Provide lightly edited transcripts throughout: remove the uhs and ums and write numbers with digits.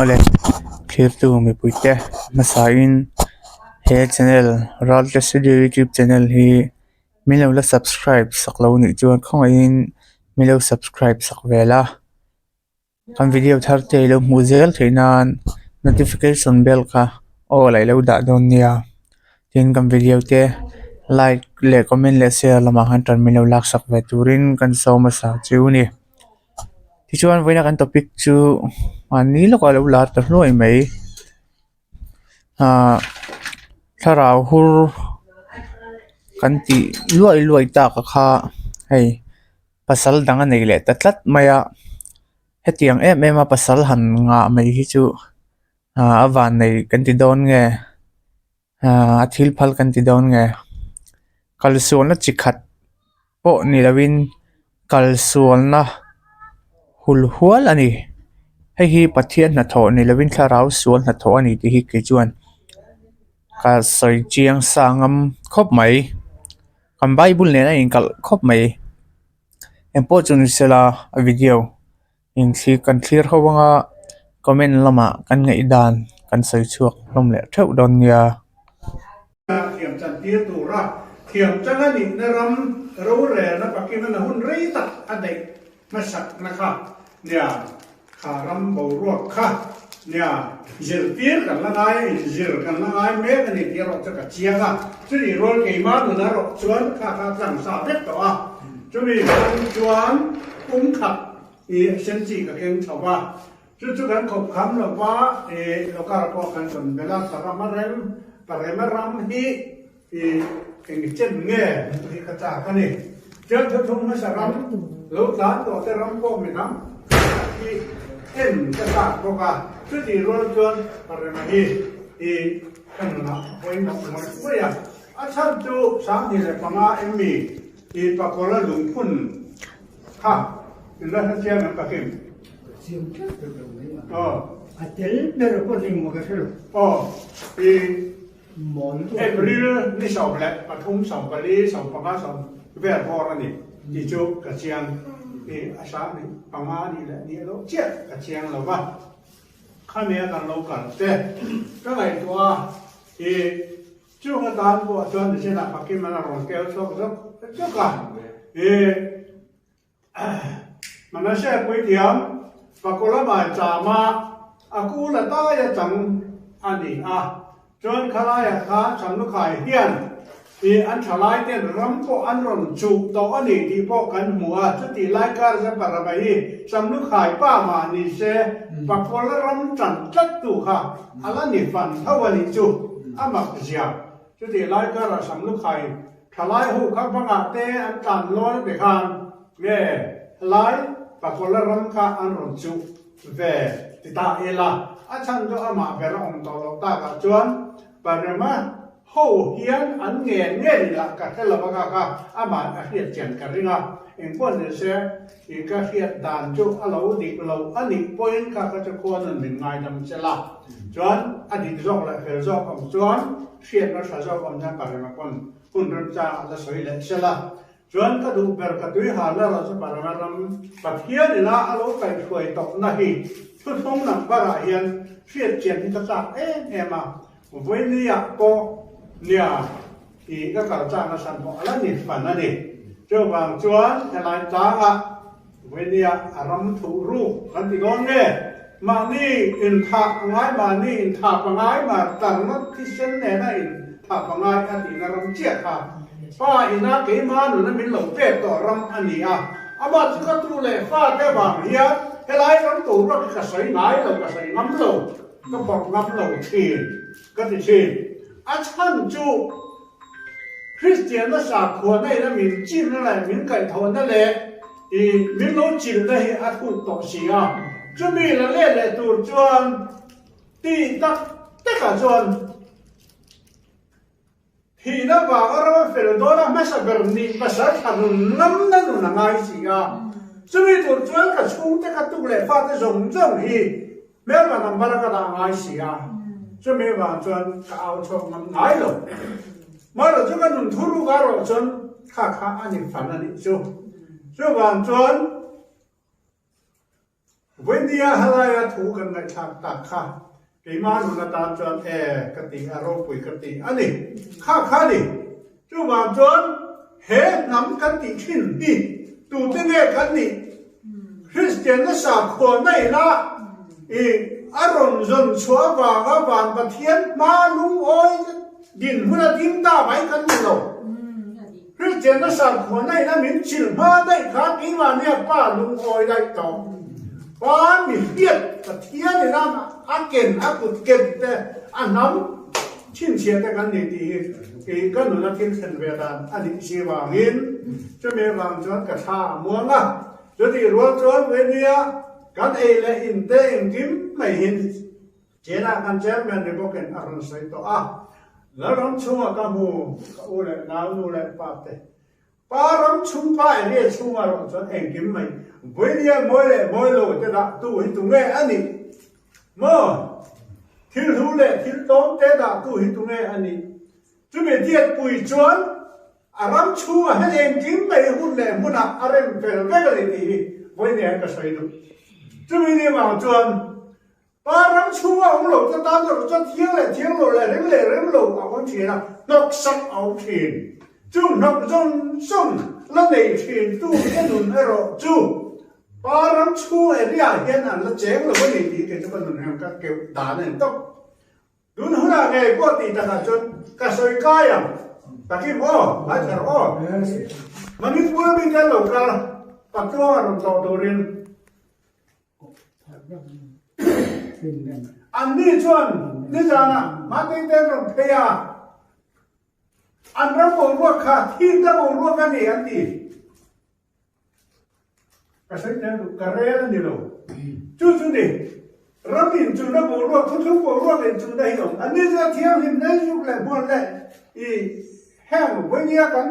Ole clear tu mi puite masain he channel Royal Studio YouTube channel hi milo la subscribe saklo ni chuan khong in milo subscribe sakvela kan video thar te lo muzel theinan notification bell ka o lai lo da don nia tin kan video te like le comment le share lama han tan milo lak sakve turin kan so ma sa chu ni ti chuan voina kan topic chu ani lo ka lo la tar loi mai a tharau hur kan ti luai ta ka kha hei pasal danga nei le tatlat maya hetiang em pasal han nga mai hi chu awan nei kan ti don nge a thil phal kan ti don nge kalsuan na chikhat po ni lawin kalsuan na hulhual ani hei hi pathian na tho ni lawin tharau sual na tho ani ti hi ke chuan ka soi chiang sangam khop mai kan bible ne na in kal khop mai empo chun sela a video in khi kan clear hawanga comment lama kan ngai dan kan soi chuak lom le theu don ya thiam chan tia tu ra thiam chan ani na ram ro re na pakin na hun rei ta adai ma sak na kha nia kha ram bo ro kha nia zir tir kan la ngai zir kan la ngai me ani tia ro cha ka chia ga chu ni ro ke ma na ro chuan kha sang sa vet to a chu mi chuan khap i sen chi ka keng thawa chu kan khop kham lo wa lo ka ko kan son bela saramarem Paremaram hi eng chen nge hi kata kani chen thung na saram lo dan to te ram ko mi nam hi en kata ko ka chu ti ro chuan parema hi kan na poi na mo ya a chan tu sang ni le panga emmi pakola lung phun ha in la ha chen na pakim Atel pero por ningún caso. April ni sau lệ và thung sau bali li sau panga sau về bò ra nè đi chụp cả chiang thì sáng đi panga đi là đi đâu chết cả chiang là va khai mẹ càng lâu càng tệ cái này qua thì chưa có đàn của cho nên sẽ là bắt cái mà là rong kéo cho rất cả thì mà nó sẽ quay tiệm và cô làm bài trả mà aku là ta ya chẳng anh đi John Kalaya Ka Chanukai Hian an Chalai Ten Rampo Anron Chu To Ani Di Po Kan Mua Chuti Laikar Zaparabai Chanukai Pa Ma Ni Se Pakola Ram Chan Chat Tu Kha Alani Fan Hawani Chu Amak Zia Chuti Laikar Chanukai Chalai Hu Kapanga Te an Chan Lon Te Khan Ge Lai Pakola Ram Ka Anron Chu Ve Tita Ela Achan Jo Ama Vera Om Tolo Ta Ka Chuan Parema ho hian an nge la ka thela ba ka ama a hiat chen ka ringa en pon ne se I ka hiat dan chu alo di lo ani point ka cha kon an min ngai dam chela chuan ani jok la fel jok am chuan hiat na tha jok am na parema kon kun ram cha la soi le chela chuan ka du ber ka tui ha la sa parema ram pathian ila alo kai khoi tok na hi thu thong na para hian hiat chen ni ta cha ema với nia có nia thì các cậu cha nó sản phẩm là nhiệt phần này cho bằng chuan hay là cha à với nia ram thủ ru là thì con nghe mà ni in thạc ngái mà ni in thạc bằng ngái mà tặng nó cái sen này là in thạc bằng ngái anh thì nó ram chết à pha in á cái mà nó mình lẩu bể tỏ ram anh đi à mà chỉ có tu lệ pha cái bằng hiền cái lái ram thủ nó cái sấy ngái là cái sấy ngắm lẩu cái bọc ngắm lẩu thiền cái gì chứ anh chăn chú Christian nó sạc khuẩn này là mình chim nó lại mình cải thôn nó lệ thì mình nói chim đây anh cũng tỏ xí à chú mình là lệ tụt chuan thì tất cả chuan thì nó vào ở đó phải đó là mấy sao gần đi mà sao thằng năm nó là ngay gì à chú mình tụt chuan cả chung tất cả tụt lệ phát cái rồng thì mấy mà nằm vào cái là ngay gì à cho mình vào chân cao cho ngắm ngái rồi mà là chúng ta dùng thu lũ cá rồi chân khá anh phản anh chú vào chân วันนี้อะไรถูกกันในฉากตัดค่ะกี่มาหนุนตาจวนกติอารมณ์ปุยกติอันนี้ข้าดิจู่ว่าจวนเห็นน้ำกติขึ้นดิตูเตเนกันนี่คริสเตียนนักสักคนไม่ละอารมณ์จนชัวว่าว่าบางประเทศมาลุงอ้อยดินหัวดินตาไปกันนี่หรอคริสเตียนนักสักคนไม่ละมิ้นชิลมาได้ขากี่มาเนี่ยป้าลุงอ้อยได้ต่อป้ามีเพียรประเทศนี่นะอาเกณฑ์อากุดเกณฑ์แต่อันนั้นชินเชียแต่กันนี่ดีกันหนุนทิ้งเส้นเวลาอันนี้ชีวาหินจะมีบางจวนกระชามัวงะจะที่รัวจวนเวเนียกันเลยอินเตอินกิมไม่เห็นเจนากันเจมันในบอกกันอารมณ์ใส่ตัวแล้วรำชุ่มกับมูอุเลน้ำอุเลปาเตปารำชุ่มไปเรียชุ่มอารมณ์จวนเองกิมไม่เวเนียมวยโลจะดักตู้หิตุเงอันนี้มั่วทิลหูเลทิลต้มจะดักตู้หิตุเงอันนี้จุดเดียดปุยจวนอารมณ์ชั่วให้เองกินไปหุ่นเลยมุนักอารมณ์เป็นแบบนี้ดีวันนี้ก็ใส่ดูจุดนี้มาจวนอารมณ์ชั่วของเราจะตามเราจะเที่ยวเราเลยเรื่องเราเอาคนเที่ยวนกสักเอาเที่ยนจุนกจนส่งแล้วในเที่ยนตู้เห็นหนุนให้เราจูอารมณ์ชั่วเรียกเห็นอันละเจ้งเราวันนี้ดีก็จะเป็นหนุนให้ก็เก็บด่านนี่ต้องดูหนูน่ะไงปกติแต่ละจนกระสอยกายอ่ะตะกี้หลายแต่มันมีพวกมีแต่หลงกันปัจจุบันเราตัวเรียนอันนี้ชวนนี่จ้านะมาตั้งแต่เราเพียอันเราบอกว่าขาดที่เราบอกว่ากันนี่อันนี้กระสอยเนี่ยกระเรียนนี่เราจู่นี่เราบินจู่เราบอกว่าทุกบอกว่าเป็นจู่ได้หรออันนี้จะเที่ยวหินได้ยุคเลยบ่นเลยแห้งวันนี้กัน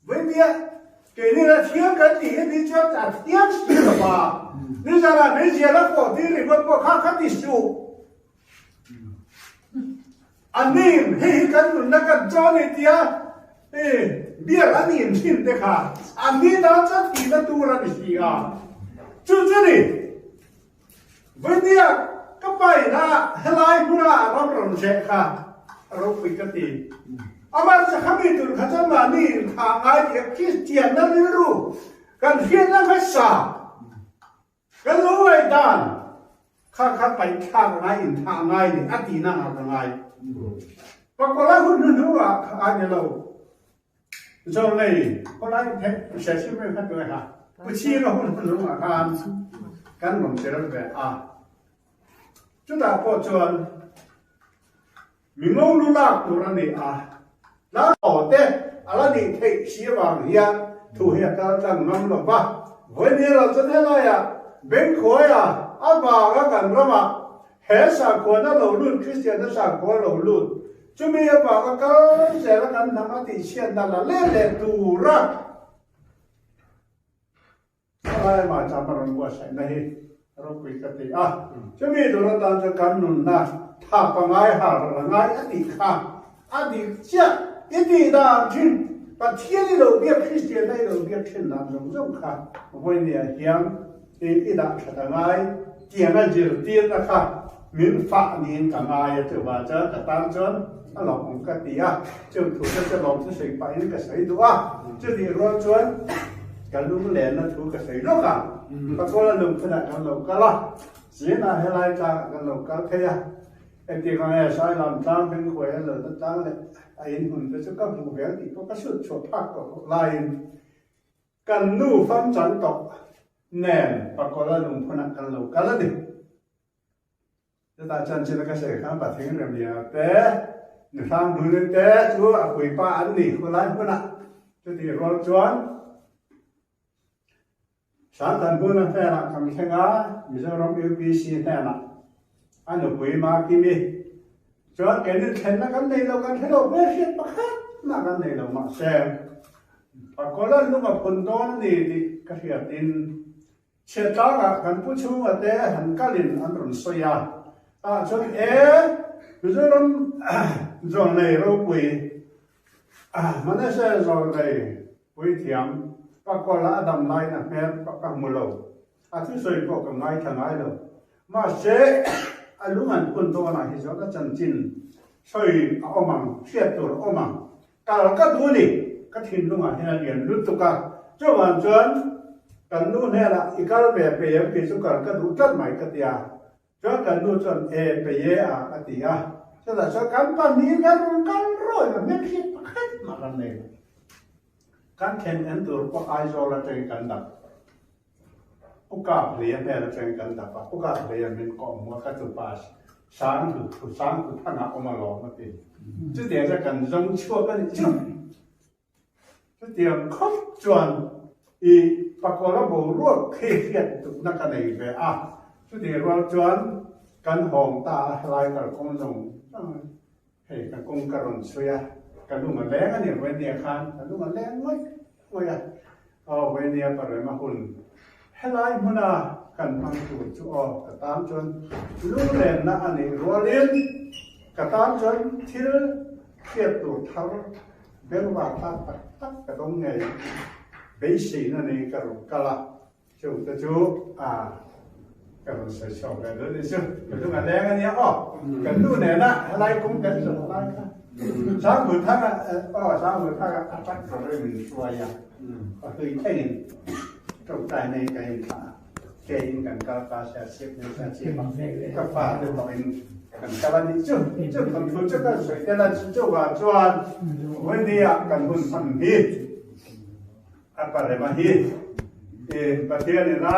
วันนี้เกี่ยนี่เราเที่ยวกันที่นี่จะจัดเที่ยวสิหรือเปล่านี่จะอะไรนี่จะแล้วพอที่นี่พวกข้าขัดที่สูอันนี้ให้กันหนุนนักจอนี่เดียเบี้ยอันนี้หินเด็กค่ะอันนี้น่าจะที่นั่นตัวเราดิสิจู่นี่วันนี้ก็ไปนะให้ไล่พูดว่าเราลงเช็คค่ะเราคุยกันดีอามาจะขมิตุนข้าจะมานี่ทางไอ้เด็กคริสเตียนนั่นไม่รู้กันเขียนนั่นไม่ทราบกันรู้ไอ้ด้านข้าไปทางไหนทางไหนนี่อดีนั่งทางไหนปรากฏว่าคุณรู้ว่าอันนี้เราจะเลยคนนั้นเสียชีวิตกันด้วยค่ะผู้ชี้เราคุณรู้ว่ากันหลงเจริญแบบจุดอาพอจวนมีงงลุลักตัวนี้แล้วต่อเต้อะไรนี่เทเสียบางเฮียถูกเฮียกันจังน้ำลงปะวันนี้เราจะได้อะไรเบงขอยอาบากันระมาเฮสักคนนั้นเราลุ้นคริสเตียนนั้นสักคนเราลุ้นจะมีอาบากันเสร็จแล้วกันทำอะไรเชียนนั่นละเล่เล่ตัวรักอะไรมาจำมันว่าใช่ไหมเราคุยกันดีจะมีตัวเราตามจะกันหนุนนะถ้าปังไงหาเราไงอดีตข้าอดีตเจ้าอดีตดาจินประเทศนี้เราเรียกคริสเตียนได้เราเรียกเช่นนั้นเราข้าวันนี้เฮียงอีดาชะไงเจียงจิรตีนะคะมินฟ้านินกันไงจะว่าจะตามจนเราคงกันดีจะถูกจะลองจะใส่ไปนี่ก็ใส่ดูจะดีรอจนกันรู้เล่นนะถูกก็ใส่ลูกปรากฏว่าลุงขนาดกันเราก็ละเสียนะให้ไล่จากกันเราก็เทียไอ้ที่เขาเนี่ยใช้ลำตั้งเป็นขวายเราตั้งเลยไอ้หุ่นก็จะก็หูแหวนที่ก็ชุดชดพักก็ไล่กันนู่ฟังจันตกแน่ปรากฏว่าลุงขนาดกันเราก็ละดิจะตาจันทร์จะก็ใส่ข้ามปัดทิ้งเรื่องเดียวแต่ในทางดูเลยแต่ชัวร์คุยป้าอันนี้คนไล่คนน่ะจะที่รอจวนสารตันบุญนั่นแหละคำแข่งมิจฉาร่มยูพีซีแน่ละอันนี้คุยมากี่มีจวนแกนี่เห็นนักการเมืองกันให้เราเบียดเสียดประคับนักการเมืองเรามาแซงปรากฏว่าลูกกับคนโดนนี่ที่กระเทียดินเชื่อจ้ากันผู้ชูว่าแต่หันกัลินอันรุนสยาจนมิจฉาร่มจงในเราคุยมันไม่ใช่จงในคุยเถียงปรากฏว่าดำไล่นะแม่ปากมุลเอา ที่สวยพวกกับไงทางไงเลยมาเสียอาลุงันคนตัวน่ะที่เขาก็จันจินช่วยเอามังเทียบตัวเอามังการก็ดูนี่ก็ทิ้งลุงันที่นั่นเรียนรู้ตัวกันเจ้าวันจวนกันดูเนี่ยละอีกการแบบเปย์ปีสุกันก็ดูจัดใหม่กันเดียจวนกันดูจนเปย์กันเดียจะแต่ชกันปันนี้กันร้อยกันไม่คิดมากันเลยการแข่งขันตัวพวกไอโซลาเจกันดับผู้กาเรียนแม่เราเจกันดับผู้กาเรียนเป็นกองมัวกัตุปาสสามคือท่านเอามาหลอกมาเป็นจุดเดียวจะกันจงชั่วกันจุดเดียวครบจวนอีปากกระบอกรวดเครียดตุกนักกันเองไปจุดเดียวเราจวนกันหองตาลายกับกงลงเฮ้กันกงกระรอนช่วยกันดูมันแรงอันนี้เวเนียคานกันดูมันแรงไว้เวเนียปะเลยมาหุ่นให้ไล่มันกันพังจุดชั่วกระตามจนรู้เล่นนะอันนี้รัวเลี้ยนกระตามจนที่เทียบตัวเท้าเบลว่าตักกระตรงไงเบสีนั่นเองกระรุกละจุดจุดกระรุเสียชอบกันด้วยซึ่งกันดูมันแรงอันนี้กันดูเนี่ยนะอะไรคงกันสุดท้ายค่ะสามหมื่นท่าสามหมื่นท่าอัตราก็เริ่มช่วยก็คือแค่นี้จบใจในใจขาเก่งกันก็การเสียเสียในการเสียก็ฝ่าด้วยตัวเองกันการนี้จุดคนทุกข์ก็สวยแต่ละจุดว่าจวนวันนี้กันหุ่นพันฮีอะไรมาฮีประเทศนี้นะ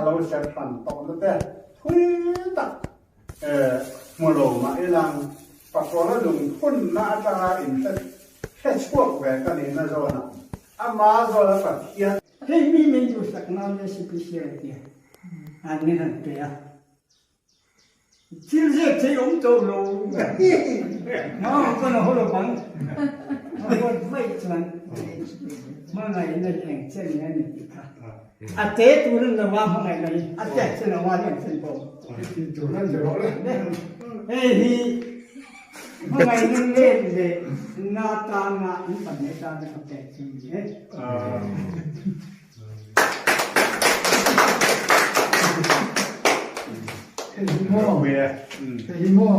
เราเสียพันต่อแล้วทุยตักมโลมาเอลังปากกอล์ดุงพุ่นนาตาอินแค่ช่วงแหวนกันนี่นะโซนะมาโซนะปักเทีย Hei mi ju sak na me si pisier dia. Ani han dia. Chil je te om to lo. Ma ko na holo bang. Ma ko mai chan. Ma ngai na eng chen ne ni ka. A te tu ren na wa ma ngai nai. A te chen na wa ni chen po. Tu ren de lo le. Hei hi. Ma ngai ni le de na ta na ni pa ne ta na ka te chen ni. Himo,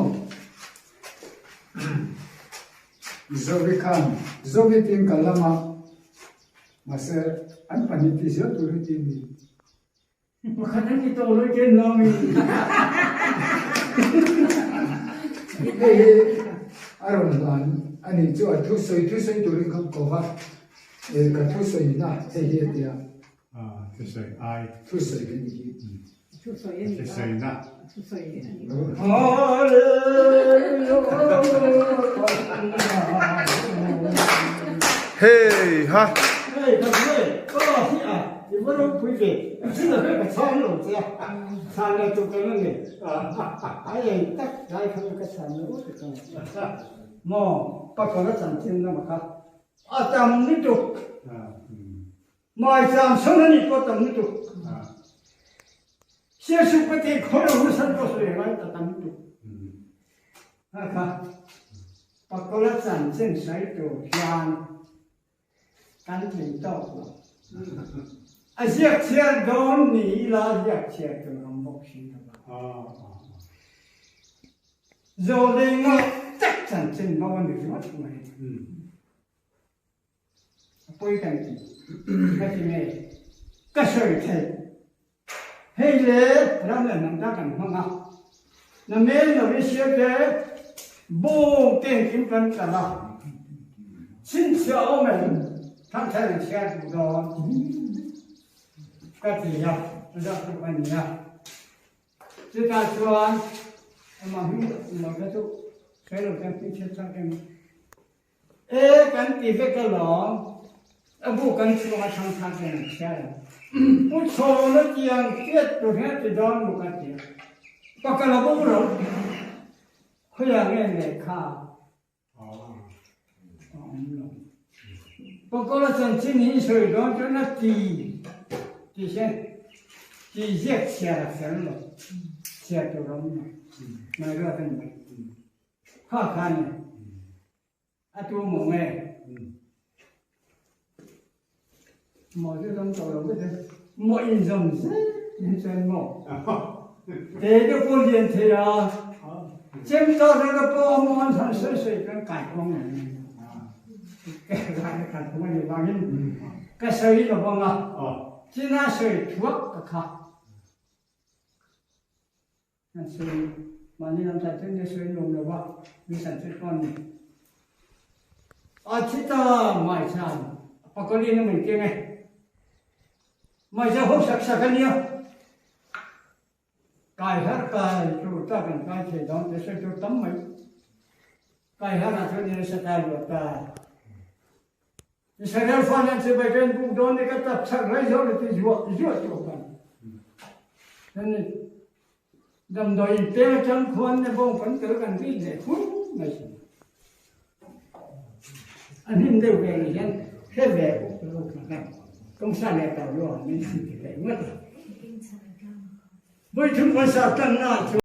Zovikan, Zovitin kalama, masa an paniti siya turutin ni. Makanan ito ulit yan namin. Aron lan, ani jo tusoy turin kang koha, ka tusoy na, hiya dia. Tusoy ay. Tusoy gani. Tusoy na. Hey ha. Hey, các bạn, có gì thì vẫn không quý vị. Xin lỗi các bạn luôn chứ. Sang đây tụi cái này. Ai tất cái không có sản nữa thì không. Mà bắt đầu nó sản sinh ra mà khác. Tầm nít trục. Mọi tầm sống nó đi có tầm nít trục. Xe sụp cái tiền khó đâu nó sẵn có sự lại tầm nít trục. Bắt đầu nó sản sinh sấy trục giang. Cắn mình to quá. Giặc xe đón nỉ là giặc xe từ lòng bốc sinh ra. Rồi đây nó chắc chắn trên bao nhiêu mất này. Bôi cảnh gì? Cái gì này? Cái sợi thế. Hay lẽ làm là nằm ra cảnh không nào? Nằm lên là biết xe thế. Bố tiền kiếm cân cả là. Xin chào mình. Thằng thầy là xe của đó. Cái gì nhá? Nó ra tụi anh nhá. Chứ ta cho anh. Mà cái chỗ. Cái đầu tiên phía trước sang em. Ê, cắn tì với cái lọ. Bố cắn cho mà sang cái này xe. Bố cho nó tiền tiết rồi hết thì đón một cái tiền. Và cái là bố rồi. Khối là nghe này khá. Bà có là chẳng xin hình sự đó cho nó chỉ giết xe là sáng rồi. Xe cho rộng này. Này ra thân này. Khó khăn này. Tu mộng nghe. Mọi thứ trong tổ là biết thế. mọi in dòng rất in chân mỏ thế cái con điện thì chém to ra cái bom món thằng sợi cái cải con này cái cải con này vàng in cái sợi là vàng à chỉ là sợi thuốc cái khác cái sợi mà đi làm sản xuất cái sợi nồng là vàng đi sản xuất con này chỉ ta mai sản bà con đi nó mình kia này mai sản hộp sạch sạch cái nhiều cái hết cái chủ ta cần cái chế độ để sẽ cho tấm mấy cái hết là cho nên sẽ thay đổi cái Israel phan anh sẽ phải cái cuộc đó này cái tập sắc lấy rồi thì dựa chỗกันnên đầm đòi tiêu chân khuôn để bông phấn tửกันที่để phun này anh em đều về này dân hết về công sản này tạo rồi mình chỉ phải mất với chúng con sao tân na